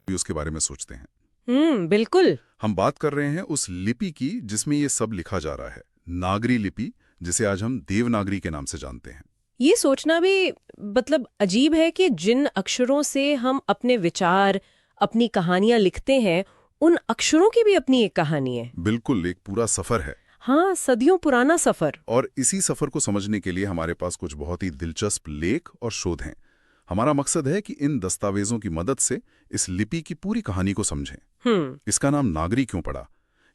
भी उसके बारे में सोचते हैं। बिल्कुल। हम बात कर रहे हैं उस लिपि की जिसमें ये सब लिखा जा रहा है, नागरी लिपि, जिसे आज हम देवनागरी के नाम से जानते हैं। ये सोचना भी मतलब अजीब है कि जिन अक्षरों से हम अपने विचार, अपनी कहानियां लिखते हैं, उन अक्षरों की भी अपनी एक कहानी है। बिल्कुल, एक पूरा सफर है। हाँ, सदियों पुराना सफर। और इसी सफर को समझने के लिए हमारे पास कुछ बहुत ही दिलचस्प लेख और शोध हैं। हमारा मकसद है कि इन दस्तावेजों की मदद से इस लिपि की पूरी कहानी को समझें। इसका नाम नागरी क्यों पड़ा,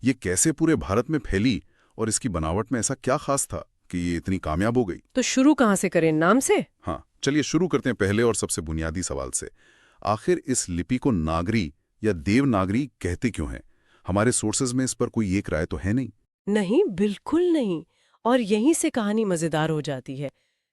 ये कैसे पूरे भारत में फैली, और इसकी बनावट में ऐसा क्या खास था कि ये इतनी कामयाब हो गई। तो शुरू कहाँ से करें, नाम से? हाँ, चलिए शुरू करते हैं पहले और सबसे बुनियादी सवाल से। आखिर इस लिपि को नागरी या देवनागरी कहते क्यों हैं? हमारे सोर्सेज में इस पर कोई एक राय तो है नहीं। नहीं, बिल्कुल नहीं। और यहीं से कहानी मजेदार हो जाती है।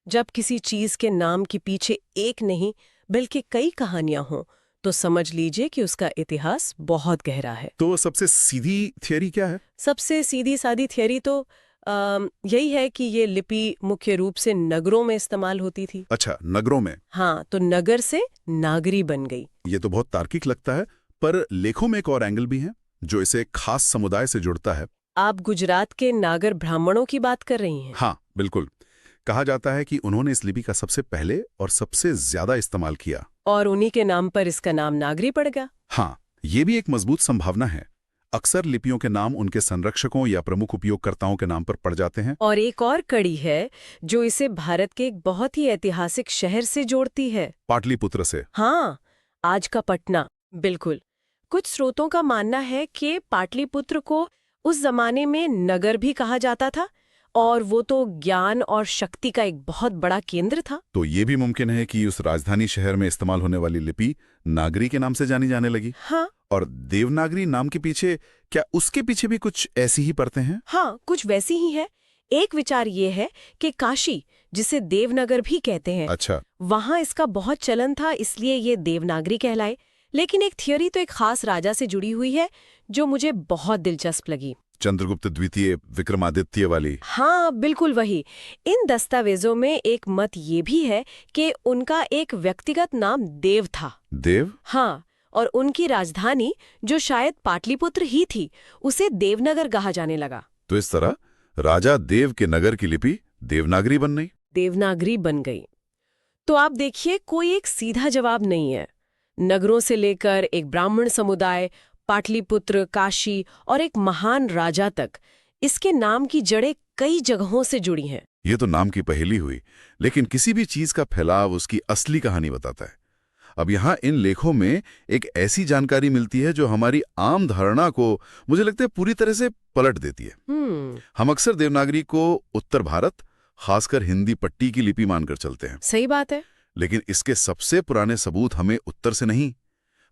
जब किसी चीज के नाम के पीछे एक नहीं बल्कि कई कहानियां हों, तो समझ लीजिए कि उसका इतिहास बहुत गहरा है। तो सबसे सीधी थियरी क्या है? सबसे सीधी सादी थियरी तो यही है कि ये लिपि मुख्य रूप से नगरों में इस्तेमाल होती थी। अच्छा, नगरों में। हाँ, तो नगर से नागरी बन गई। ये तो बहुत तार्किक लगता है, पर लेखों में एक और एंगल भी है जो इसे एक खास समुदाय से जुड़ता है। आप गुजरात के नागर ब्राह्मणों की बात कर रही हैं? हाँ, बिल्कुल। कहा जाता है कि उन्होंने इस लिपि का सबसे पहले और सबसे ज्यादा इस्तेमाल किया। और उन्हीं के नाम पर इसका नाम नागरी पड़ गया। हाँ, ये भी एक मजबूत संभावना है। अक्सर लिपियों के नाम उनके संरक्षकों या प्रमुख उपयोगकर्ताओं के नाम पर पड़ जाते हैं। और एक और कड़ी है जो इसे भारत के एक बहुत ही ऐतिहासिक शहर से जोड़ती है। पाटलिपुत्र से। हाँ, आज का पटना। बिल्कुल। कुछ स्रोतों का मानना है कि पाटलिपुत्र को उस जमाने में नगर भी कहा जाता था, और वो तो ज्ञान और शक्ति का एक बहुत बड़ा केंद्र था। तो ये भी मुमकिन है कि उस राजधानी शहर में इस्तेमाल होने वाली लिपि नागरी के नाम से जानी जाने लगी। हाँ। और देवनागरी नाम के पीछे, क्या उसके पीछे भी कुछ ऐसी ही परतें हैं? हाँ, कुछ वैसी ही है। एक विचार ये है कि काशी, जिसे देवनगर भी कहते हैं, अच्छा। वहां इसका बहुत चलन था, इसलिए ये देवनागरी कहलाए। लेकिन एक थियोरी तो एक खास राजा से जुड़ी हुई है जो मुझे बहुत दिलचस्प लगी। चंद्रगुप्त द्वितीय, विक्रमादित्य वाली। हाँ, बिल्कुल वही। इन दस्तावेजों में एक मत ये भी है कि उनका एक व्यक्तिगत नाम देव था। देव? हाँ, और उनकी राजधानी, जो शायद पाटलिपुत्र ही थी, उसे देवनगर कहा जाने लगा। तो इस तरह राजा देव के नगर की लिपि देवनागरी बन गई। देवनागरी बन गई। तो आप देखिए, कोई एक सीधा जवाब नहीं है। नगरों से लेकर एक ब्राह्मण समुदाय, पाटलिपुत्र, काशी और एक महान राजा तक, इसके नाम की जड़ें कई जगहों से जुड़ी हैं। ये तो नाम की पहेली हुई, लेकिन किसी भी चीज का फैलाव उसकी असली कहानी बताता है। अब यहाँ इन लेखों में एक ऐसी जानकारी मिलती है जो हमारी आम धारणा को, मुझे लगता है, पूरी तरह से पलट देती है। हम अक्सर देवनागरी को उत्तर भारत, खासकर हिंदी पट्टी की लिपि मानकर चलते हैं। सही बात है। लेकिन इसके सबसे पुराने सबूत हमें उत्तर से नहीं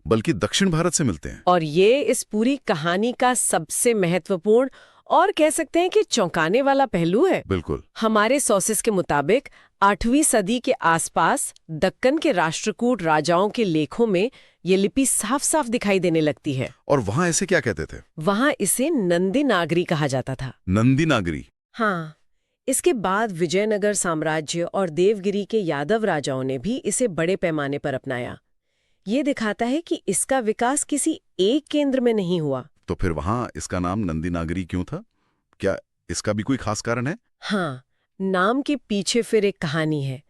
बल्कि दक्षिण भारत से मिलते हैं। और ये इस पूरी कहानी का सबसे महत्वपूर्ण और कह सकते हैं कि चौंकाने वाला पहलू है। बिल्कुल। हमारे सोर्सेस के मुताबिक 8वीं सदी के आसपास दक्कन के राष्ट्रकूट राजाओं के लेखों में ये लिपि साफ साफ दिखाई देने लगती है। और वहां ऐसे क्या कहते थे? वहां इसे नंदी नागरी कहा जाता था। नंदी नागरी? हाँ। इसके बाद विजयनगर साम्राज्य और देवगिरी के यादव राजाओं ने भी इसे बड़े पैमाने पर अपनाया। ये दिखाता है कि इसका विकास किसी एक केंद्र में नहीं हुआ। तो फिर वहां इसका नाम नंदी नागरी क्यों था? क्या इसका भी कोई खास कारण है? हाँ, नाम के पीछे फिर एक कहानी है।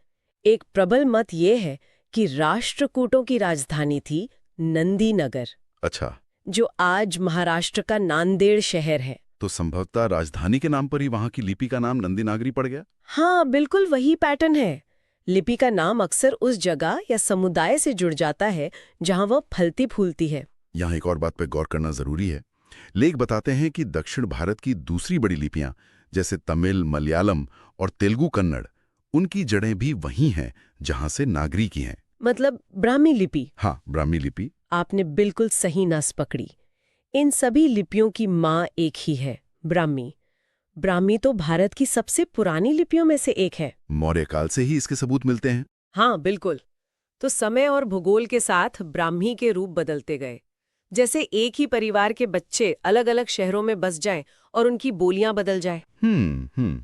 एक प्रबल मत ये है कि राष्ट्रकूटों की राजधानी थी नंदी नगर। अच्छा। जो आज महाराष्ट्र का नांदेड़ शहर है। तो संभवतः राजधानी के नाम पर ही वहां की लिपि का नाम नंदी नागरी पड़ गया। हाँ, बिल्कुल वही पैटर्न है। लिपि का नाम अक्सर उस जगह या समुदाय से जुड़ जाता है जहां वह फलती फूलती है। यहाँ एक और बात पर गौर करना जरूरी है। लेख बताते हैं कि दक्षिण भारत की दूसरी बड़ी लिपियां, जैसे तमिल, मलयालम और तेलुगु कन्नड़, उनकी जड़ें भी वही हैं जहां से नागरी की हैं। मतलब ब्राह्मी लिपि। हाँ, ब्राह्मी लिपि। आपने बिल्कुल सही नस पकड़ी। इन सभी लिपियों की माँ एक ही है, ब्राह्मी। ब्राह्मी तो भारत की सबसे पुरानी लिपियों में से एक है। मौर्य काल से ही इसके सबूत मिलते हैं। हाँ, बिल्कुल। तो समय और भूगोल के साथ ब्राह्मी के रूप बदलते गए। जैसे एक ही परिवार के बच्चे अलग अलग शहरों में बस जाएं और उनकी बोलियां बदल जाए,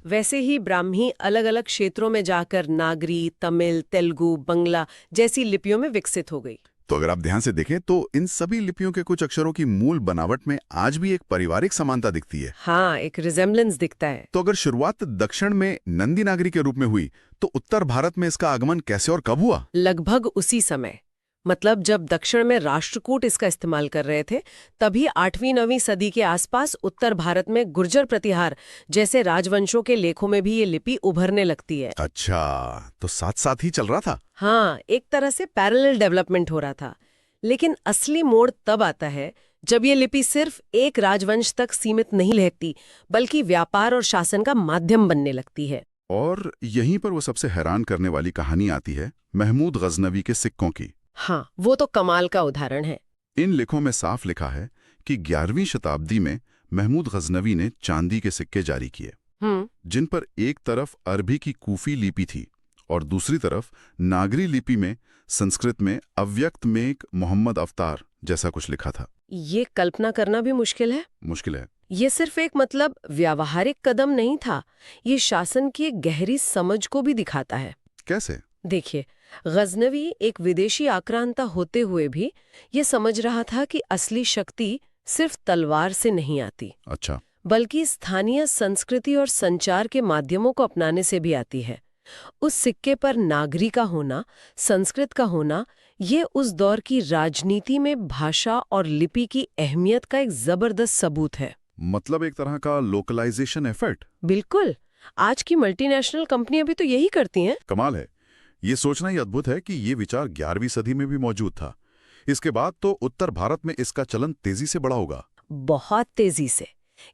वैसे ही ब्राह्मी अलग अलग क्षेत्रों में जाकर नागरी, तमिल, तेलुगु, बंगला जैसी लिपियों में विकसित हो गई। तो अगर आप ध्यान से देखें तो इन सभी लिपियों के कुछ अक्षरों की मूल बनावट में आज भी एक पारिवारिक समानता दिखती है। हाँ, एक रिजेम्बलेंस दिखता है। तो अगर शुरुआत दक्षिण में नंदी नागरी के रूप में हुई तो उत्तर भारत में इसका आगमन कैसे और कब हुआ? लगभग उसी समय, मतलब जब दक्षिण में राष्ट्रकूट इसका इस्तेमाल कर रहे थे, तभी 8वीं-9वीं सदी के आसपास उत्तर भारत में गुर्जर प्रतिहार जैसे राजवंशों के लेखों में भी ये लिपि उभरने लगती है। अच्छा, तो साथ साथ ही चल रहा था। हाँ, एक तरह से पैरेलल डेवलपमेंट हो रहा था। लेकिन असली मोड़ तब आता है जब ये लिपि सिर्फ एक राजवंश तक सीमित नहीं रहती, बल्कि व्यापार और शासन का माध्यम बनने लगती है। और यहीं पर वो सबसे हैरान करने वाली कहानी आती है महमूद गजनवी के सिक्कों की। हाँ, वो तो कमाल का उदाहरण है। इन लेखों में साफ लिखा है कि 11वीं शताब्दी में महमूद गजनवी ने चांदी के सिक्के जारी किए, जिन पर एक तरफ अरबी की कूफी लिपि थी और दूसरी तरफ नागरी लिपि में संस्कृत में अव्यक्त में एक मोहम्मद अवतार जैसा कुछ लिखा था। ये कल्पना करना भी मुश्किल है। मुश्किल है। ये सिर्फ एक मतलब व्यावहारिक कदम नहीं था, ये शासन की एक गहरी समझ को भी दिखाता है। कैसे? देखिए, गजनवी एक विदेशी आक्रांता होते हुए भी ये समझ रहा था कि असली शक्ति सिर्फ तलवार से नहीं आती, अच्छा, बल्कि स्थानीय संस्कृति और संचार के माध्यमों को अपनाने से भी आती है। उस सिक्के पर नागरी का होना, संस्कृत का होना, ये उस दौर की राजनीति में भाषा और लिपि की अहमियत का एक जबरदस्त सबूत है। मतलब एक तरह का लोकलाइजेशन एफर्ट। बिल्कुल, आज की मल्टीनेशनल कंपनियां भी तो यही करती हैं। कमाल है। ये सोचना ही अद्भुत है कि ये विचार 11वीं सदी में भी मौजूद था। इसके बाद तो उत्तर भारत में इसका चलन तेजी से बढ़ा होगा। बहुत तेजी से।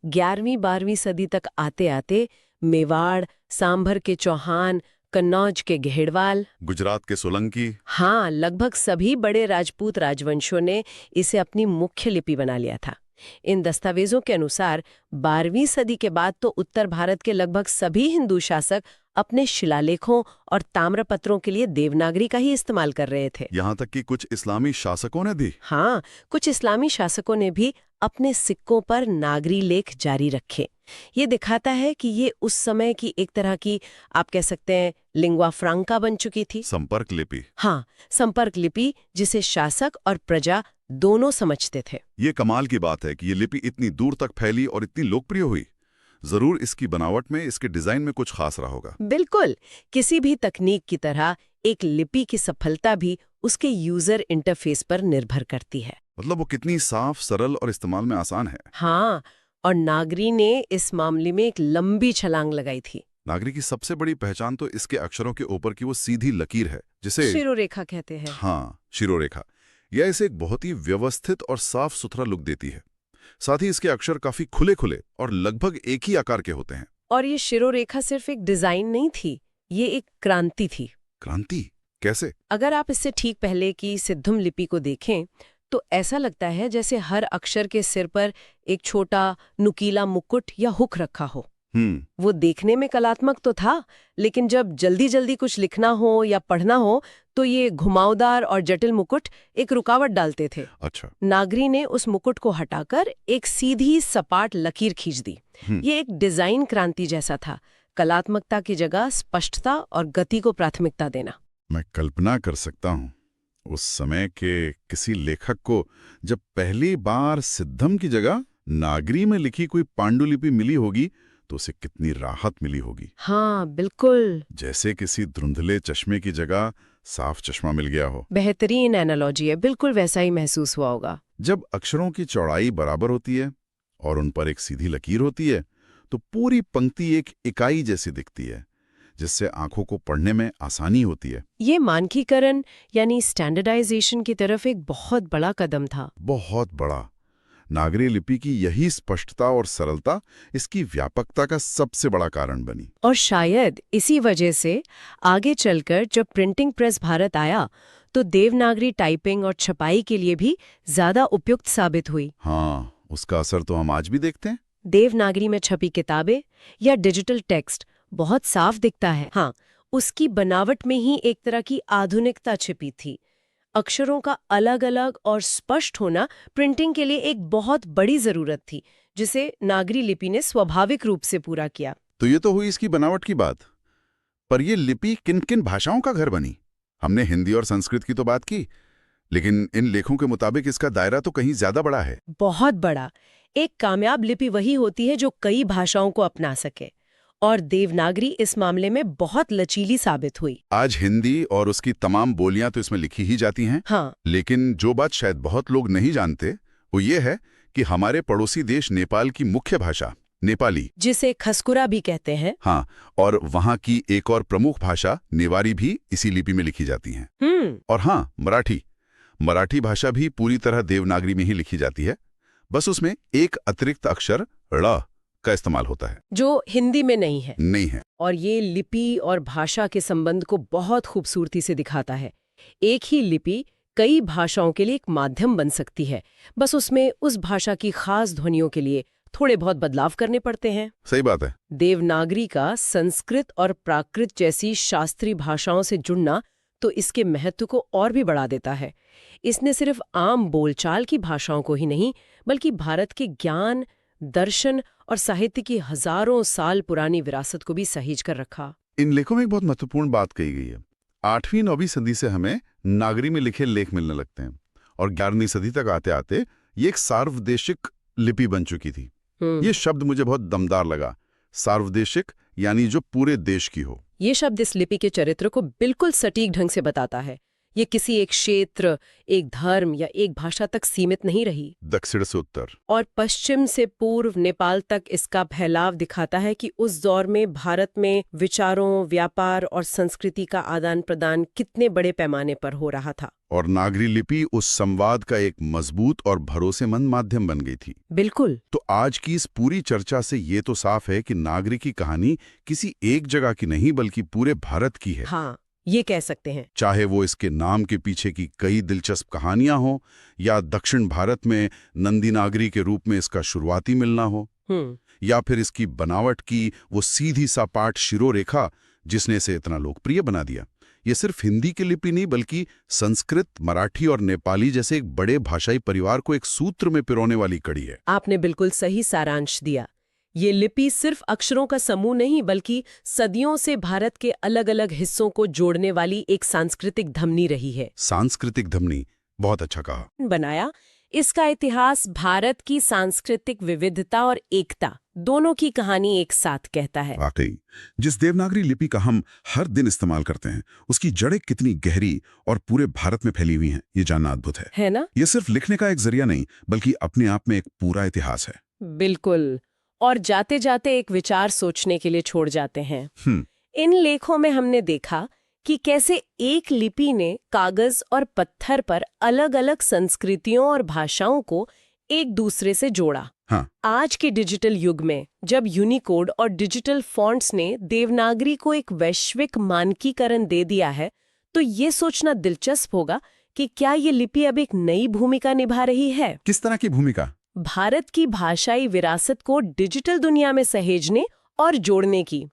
11वीं-12वीं सदी तक आते आते मेवाड़, सांभर के चौहान, कन्नौज के घेड़वाल, गुजरात के सोलंकी, हाँ, लगभग सभी बड़े राजपूत राजवंशों ने इसे अपनी मुख्य लिपि बना लिया था। इन दस्तावेजों के अनुसार 12वीं सदी के बाद तो उत्तर भारत के लगभग सभी हिंदू शासक अपने शिलालेखों और ताम्रपत्रों के लिए देवनागरी का ही इस्तेमाल कर रहे थे। यहाँ तक कि कुछ इस्लामी शासकों ने भी। हाँ, कुछ इस्लामी शासकों ने भी अपने सिक्कों पर नागरी लेख जारी रखे। ये दिखाता है कि ये उस समय की एक तरह की, आप कह सकते हैं, लिंग्वा फ्रांका बन चुकी थी। संपर्क लिपि। हाँ, संपर्क लिपि जिसे शासक और प्रजा दोनों समझते थे। ये कमाल की बात है कि ये लिपि इतनी दूर तक फैली और इतनी लोकप्रिय हुई। जरूर इसकी बनावट में, इसके डिजाइन में कुछ खास रहा होगा। बिल्कुल, किसी भी तकनीक की तरह एक लिपि की सफलता भी उसके यूजर इंटरफेस पर निर्भर करती है। मतलब वो कितनी साफ, सरल और इस्तेमाल में आसान है। हाँ, और नागरी ने इस मामले में एक लंबी छलांग लगाई थी। नागरी की सबसे बड़ी पहचान तो इसके अक्षरों के ऊपर की वो सीधी लकीर है, जिसे शिरोरेखा कहते हैं। हाँ, शिरोरेखा। यह इसे एक बहुत ही व्यवस्थित और साफ सुथरा लुक देती है। साथ ही इसके अक्षर काफी खुले खुले और लगभग एक ही आकार के होते हैं। और ये शिरोरेखा सिर्फ एक डिजाइन नहीं थी, ये एक क्रांति थी। क्रांति कैसे? अगर आप इससे ठीक पहले की सिद्धम लिपि को देखें तो ऐसा लगता है जैसे हर अक्षर के सिर पर एक छोटा नुकीला मुकुट या हुक रखा हो। वो देखने में कलात्मक तो था, लेकिन जब जल्दी जल्दी कुछ लिखना हो या पढ़ना हो तो ये घुमावदार और जटिल मुकुट एक रुकावट डालते थे। अच्छा। नागरी ने उस मुकुट को हटाकर एक सीधी सपाट लकीर खींच दी। ये एक डिजाइन क्रांति जैसा था, कलात्मकता की जगह स्पष्टता और गति को प्राथमिकता देना। मैं कल्पना कर सकता हूँ उस समय के किसी लेखक को जब पहली बार सिद्धम की जगह नागरी में लिखी कोई पांडुलिपि मिली होगी तो उसे कितनी राहत मिली होगी। हाँ, बिल्कुल। जैसे किसी धुंधले चश्मे की जगह साफ चश्मा मिल गया हो। बेहतरीन एनालॉजी है, बिल्कुल वैसा ही महसूस हुआ होगा। जब अक्षरों की चौड़ाई बराबर होती है और उन पर एक सीधी लकीर होती है तो पूरी पंक्ति एक इकाई जैसी दिखती है, जिससे आंखों को पढ़ने में आसानी होती है। ये मानकीकरण यानी स्टैंडर्डाइजेशन की तरफ एक बहुत बड़ा कदम था। बहुत बड़ा। नागरी लिपि की यही स्पष्टता और सरलता इसकी व्यापकता का सबसे बड़ा कारण बनी। और शायद इसी वजह से आगे चलकर जब प्रिंटिंग प्रेस भारत आया तो देवनागरी टाइपिंग और छपाई के लिए भी ज्यादा उपयुक्त साबित हुई। हाँ, उसका असर तो हम आज भी देखते हैं। देवनागरी में छपी किताबें या डिजिटल टेक्स्ट बहुत साफ दिखता है। हाँ, उसकी बनावट में ही एक तरह की आधुनिकता छिपी थी। अक्षरों का अलग अलग और स्पष्ट होना प्रिंटिंग के लिए एक बहुत बड़ी जरूरत थी, जिसे नागरी लिपि ने स्वाभाविक रूप से पूरा किया। तो ये तो हुई इसकी बनावट की बात, पर ये लिपि किन किन भाषाओं का घर बनी? हमने हिंदी और संस्कृत की तो बात की, लेकिन इन लेखों के मुताबिक इसका दायरा तो कहीं ज्यादा बड़ा है। बहुत बड़ा। एक कामयाब लिपि वही होती है जो कई भाषाओं को अपना सके, और देवनागरी इस मामले में बहुत लचीली साबित हुई। आज हिंदी और उसकी तमाम बोलियां तो इसमें लिखी ही जाती हैं। हाँ, लेकिन जो बात शायद बहुत लोग नहीं जानते वो ये है कि हमारे पड़ोसी देश नेपाल की मुख्य भाषा नेपाली, जिसे खसकुरा भी कहते हैं। हाँ, और वहाँ की एक और प्रमुख भाषा नेवारी भी इसी लिपि में लिखी जाती हैं। और हाँ, मराठी भाषा भी पूरी तरह देवनागरी में ही लिखी जाती है, बस उसमें एक अतिरिक्त अक्षर ळ का इस्तेमाल होता है, जो हिंदी में नहीं है। और ये लिपि और भाषा के संबंध को बहुत खूबसूरती से दिखाता है। एक ही लिपि कई भाषाओं के लिए एक माध्यम बन सकती है, बस उसमें उस भाषा की खास ध्वनियों के लिए थोड़े बहुत बदलाव करने पड़ते हैं। सही बात है। देवनागरी का संस्कृत और प्राकृत जैसी शास्त्रीय भाषाओं से जुड़ना तो इसके महत्व को और भी बढ़ा देता है। इसने सिर्फ आम बोलचाल की भाषाओं को ही नहीं, बल्कि भारत के ज्ञान, दर्शन और साहित्य की हजारों साल पुरानी विरासत को भी सहेज कर रखा। इन लेखों में एक बहुत महत्वपूर्ण बात कही गई है। 8वीं 9वीं सदी से हमें नागरी में लिखे लेख मिलने लगते हैं, और 11वीं सदी तक आते आते ये एक सार्वदेशिक लिपि बन चुकी थी। ये शब्द मुझे बहुत दमदार लगा, सार्वदेशिक, यानी जो पूरे देश की हो। ये शब्द इस लिपि के चरित्र को बिल्कुल सटीक ढंग से बताता है। ये किसी एक क्षेत्र, एक धर्म या एक भाषा तक सीमित नहीं रही। दक्षिण से उत्तर और पश्चिम से पूर्व नेपाल तक इसका फैलाव दिखाता है कि उस दौर में भारत में विचारों, व्यापार और संस्कृति का आदान प्रदान कितने बड़े पैमाने पर हो रहा था। और नागरी लिपि उस संवाद का एक मजबूत और भरोसेमंद माध्यम बन गई थी। बिल्कुल। तो आज की इस पूरी चर्चा से ये तो साफ है कि नागरी की कहानी किसी एक जगह की नहीं बल्कि पूरे भारत की है। हाँ, ये कह सकते हैं। चाहे वो इसके नाम के पीछे की कई दिलचस्प कहानियां हो, या दक्षिण भारत में नंदी नागरी के रूप में इसका शुरुआती मिलना हो, या फिर इसकी बनावट की वो सीधी सपाट शिरोरेखा जिसने इसे इतना लोकप्रिय बना दिया। ये सिर्फ हिंदी की लिपि नहीं बल्कि संस्कृत, मराठी और नेपाली जैसे एक बड़े भाषाई परिवार को एक सूत्र में पिरोने वाली कड़ी है। आपने बिल्कुल सही सारांश दिया। ये लिपि सिर्फ अक्षरों का समूह नहीं बल्कि सदियों से भारत के अलग अलग हिस्सों को जोड़ने वाली एक सांस्कृतिक धमनी रही है। सांस्कृतिक धमनी, बहुत अच्छा कहा। बनाया इसका इतिहास भारत की सांस्कृतिक विविधता और एकता दोनों की कहानी एक साथ कहता है। वाकई, जिस देवनागरी लिपि का हम हर दिन इस्तेमाल करते हैं, उसकी जड़ें कितनी गहरी और पूरे भारत में फैली हुई हैं, ये जानना अद्भुत है ना? ये सिर्फ लिखने का एक जरिया नहीं बल्कि अपने आप में एक पूरा इतिहास है। बिल्कुल। और जाते जाते एक विचार सोचने के लिए छोड़ जाते हैं। इन लेखों में हमने देखा कि कैसे एक लिपि ने कागज और पत्थर पर अलग अलग संस्कृतियों और भाषाओं को एक दूसरे से जोड़ा। हाँ। आज के डिजिटल युग में जब यूनिकोड और डिजिटल फॉन्ट्स ने देवनागरी को एक वैश्विक मानकीकरण दे दिया है, तो ये सोचना दिलचस्प होगा कि क्या ये लिपि अब एक नई भूमिका निभा रही है। किस तरह की भूमिका? भारत की भाषाई विरासत को डिजिटल दुनिया में सहेजने और जोड़ने की।